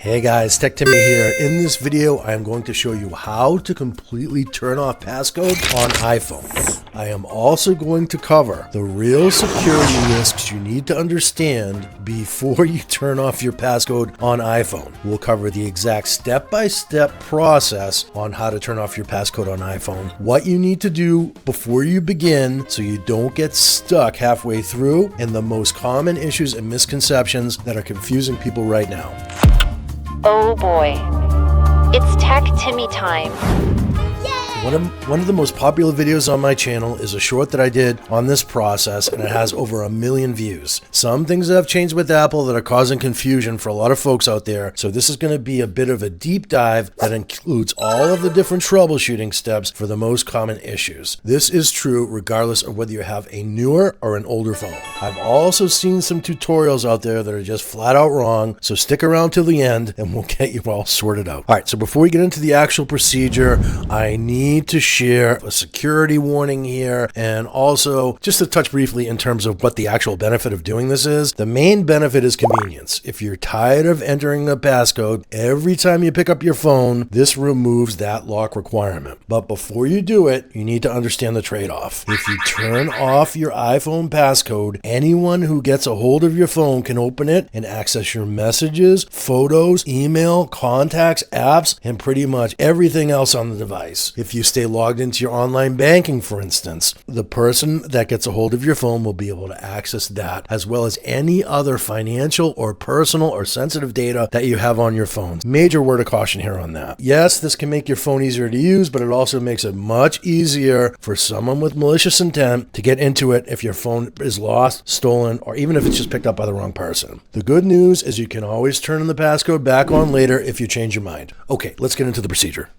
Hey guys, Tech Timmy here. In this video, I am going to show you how to completely turn off passcode on iPhone. I am also going to cover the real security risks you need to understand before you turn off your passcode on iPhone. We'll cover the exact step-by-step process on how to turn off your passcode on iPhone, what you need to do before you begin so you don't get stuck halfway through, and the most common issues and misconceptions that are confusing people right now. Oh boy, it's Tech Timmy time. One of the most popular videos on my channel is a short that I did on this process, and it has over 1 million views. Some things that have changed with Apple that are causing confusion for a lot of folks out there, so this is going to be a bit of a deep dive that includes all of the different troubleshooting steps for the most common issues. This is true regardless of whether you have a newer or an older phone. I've also seen some tutorials out there that are just flat out wrong, so stick around till the end and we'll get you all sorted out. Alright, so before we get into the actual procedure, I need to share a security warning here, and also just to touch briefly in terms of what the actual benefit of doing this is. The main benefit is convenience. If you're tired of entering a passcode every time you pick up your phone, this removes that lock requirement. But before you do it, you need to understand the trade-off. If you turn off your iPhone passcode, anyone who gets a hold of your phone can open it and access your messages, photos, email, contacts, apps, and pretty much everything else on the device. If you stay logged into your online banking, for instance, the person that gets a hold of your phone will be able to access that, as well as any other financial or personal or sensitive data that you have on your phone. Major word of caution here on that. Yes, this can make your phone easier to use, but it also makes it much easier for someone with malicious intent to get into it if your phone is lost, stolen, or even if it's just picked up by the wrong person. The good news is you can always turn the passcode back on later if you change your mind. Okay, let's get into the procedure.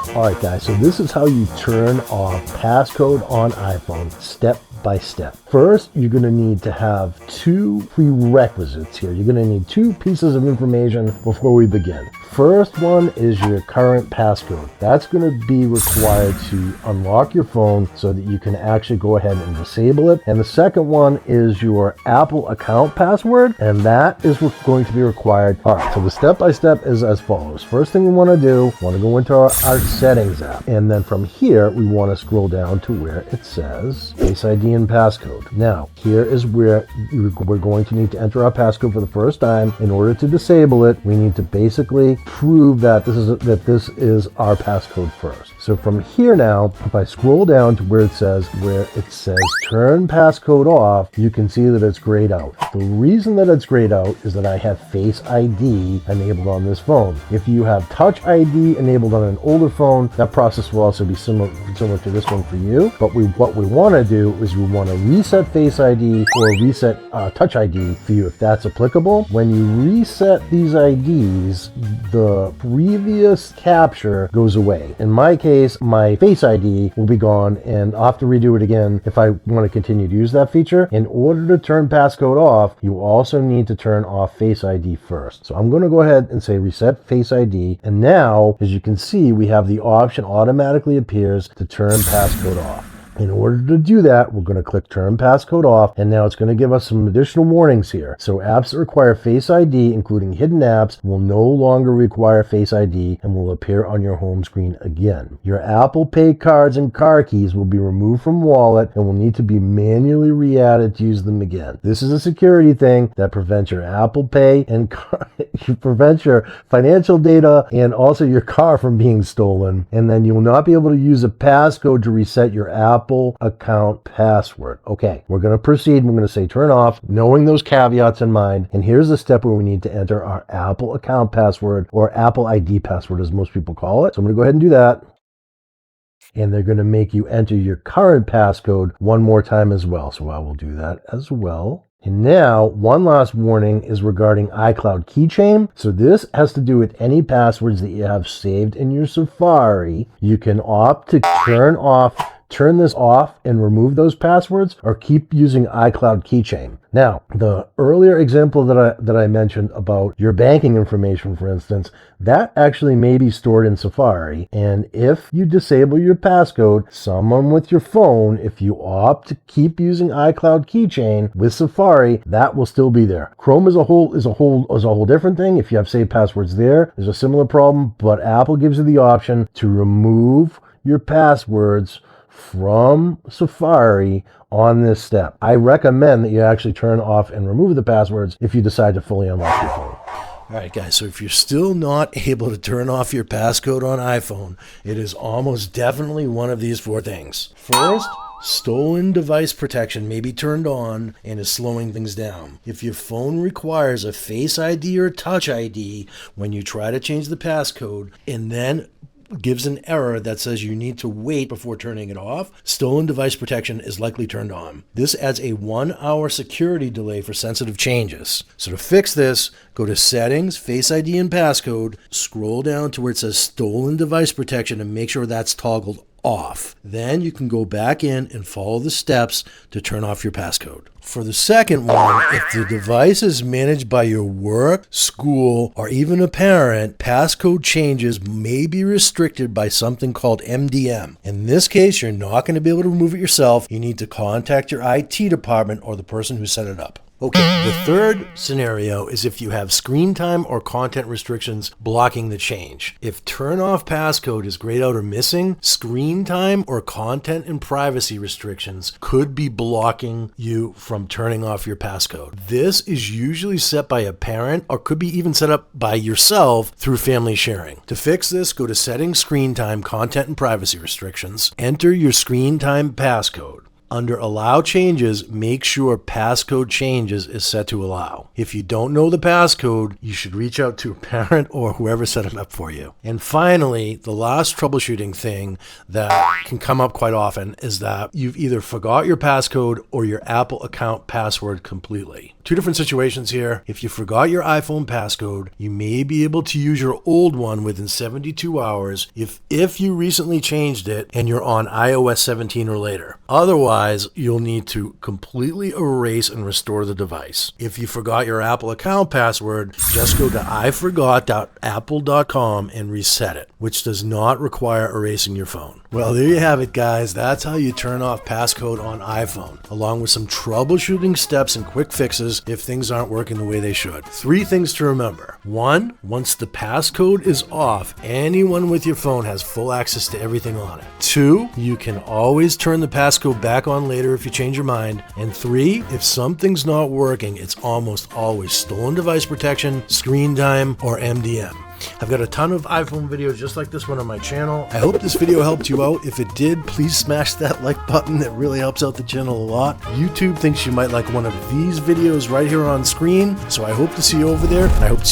Alright guys, so this is how you turn off passcode on iPhone step by step. First, you're going to need to have two prerequisites here. You're going to need two pieces of information before we begin. First one is your current passcode. That's going to be required to unlock your phone so that you can actually go ahead and disable it. And the second one is your Apple account password, and that is going to be required. All right, so the step-by-step is as follows. First thing we want to do, we want to go into our settings app, and then from here we want to scroll down to where it says Face ID and passcode. Now, here is where we're going to need to enter our passcode for the first time. In order to disable it, we need to basically prove that this is our passcode first. So from here now, if I scroll down to where it says turn passcode off, you can see that it's grayed out. The reason that it's grayed out is that I have Face ID enabled on this phone. If you have Touch ID enabled on an older phone, that process will also be similar to this one for you. But what we want to do is we want to reset Face ID or reset Touch ID for you if that's applicable. When you reset these IDs, the previous capture goes away. In my case, my Face ID will be gone, and I'll have to redo it again if I want to continue to use that feature. In order to turn passcode off, you also need to turn off Face ID first. So I'm going to go ahead and say reset Face ID, and now, as you can see, we have the option automatically appears to turn passcode off. In order to do that, we're going to click Turn Passcode Off, and now it's going to give us some additional warnings here. So apps that require Face ID, including hidden apps, will no longer require Face ID and will appear on your home screen again. Your Apple Pay cards and car keys will be removed from Wallet and will need to be manually re-added to use them again. This is a security thing that prevents your Apple Pay and prevents your financial data and also your car from being stolen. And then you will not be able to use a passcode to reset your Apple account password. Okay, we're going to proceed. We're going to say turn off, knowing those caveats in mind. And here's the step where we need to enter our Apple account password, or Apple ID password as most people call it. So I'm going to go ahead and do that. And they're going to make you enter your current passcode one more time as well. So I will do that as well. And now, one last warning is regarding iCloud Keychain. So this has to do with any passwords that you have saved in your Safari. You can opt to turn off turn this off and remove those passwords, or keep using iCloud Keychain. Now, the earlier example that I mentioned about your banking information, for instance, that actually may be stored in Safari. And if you disable your passcode, someone with your phone, if you opt to keep using iCloud Keychain with Safari, that will still be there. Chrome is a whole different thing. If you have saved passwords there, there's a similar problem, but Apple gives you the option to remove your passwords from Safari on this step. I recommend that you actually turn off and remove the passwords if you decide to fully unlock your phone. All right, guys, so if you're still not able to turn off your passcode on iPhone, it is almost definitely one of these 4 things. First, stolen device protection may be turned on and is slowing things down. If your phone requires a Face ID or Touch ID when you try to change the passcode and then gives an error that says you need to wait before turning it off, stolen device protection is likely turned on. This adds a 1-hour security delay for sensitive changes. So to fix this, go to Settings, Face ID and Passcode, scroll down to where it says Stolen Device Protection and make sure that's toggled off. Then you can go back in and follow the steps to turn off your passcode. For the second one, if the device is managed by your work, school, or even a parent, passcode changes may be restricted by something called MDM. In this case, you're not going to be able to remove it yourself. You need to contact your IT department or the person who set it up. Okay, the third scenario is if you have screen time or content restrictions blocking the change. If turn off passcode is grayed out or missing, screen time or content and privacy restrictions could be blocking you from turning off your passcode. This is usually set by a parent or could be even set up by yourself through family sharing. To fix this, go to Settings, Screen Time, Content and Privacy Restrictions. Enter your screen time passcode. Under Allow Changes, make sure Passcode Changes is set to Allow. If you don't know the passcode, you should reach out to a parent or whoever set it up for you. And finally, the last troubleshooting thing that can come up quite often is that you've either forgot your passcode or your Apple account password completely. 2 different situations here. If you forgot your iPhone passcode, you may be able to use your old one within 72 hours if you recently changed it and you're on iOS 17 or later. Otherwise, you'll need to completely erase and restore the device. If you forgot your Apple account password, just go to iforgot.apple.com and reset it, which does not require erasing your phone. Well, there you have it, guys. That's how you turn off passcode on iPhone, along with some troubleshooting steps and quick fixes if things aren't working the way they should. 3 things to remember. 1, once the passcode is off, anyone with your phone has full access to everything on it. 2, you can always turn the passcode back on later if you change your mind. And 3, if something's not working, it's almost always stolen device protection, screen time, or MDM. I've got a ton of iPhone videos just like this one on my channel. I hope this video helped you out. If it did, please smash that like button. It really helps out the channel a lot. YouTube thinks you might like one of these videos right here on screen, so I hope to see you over there, and I hope to see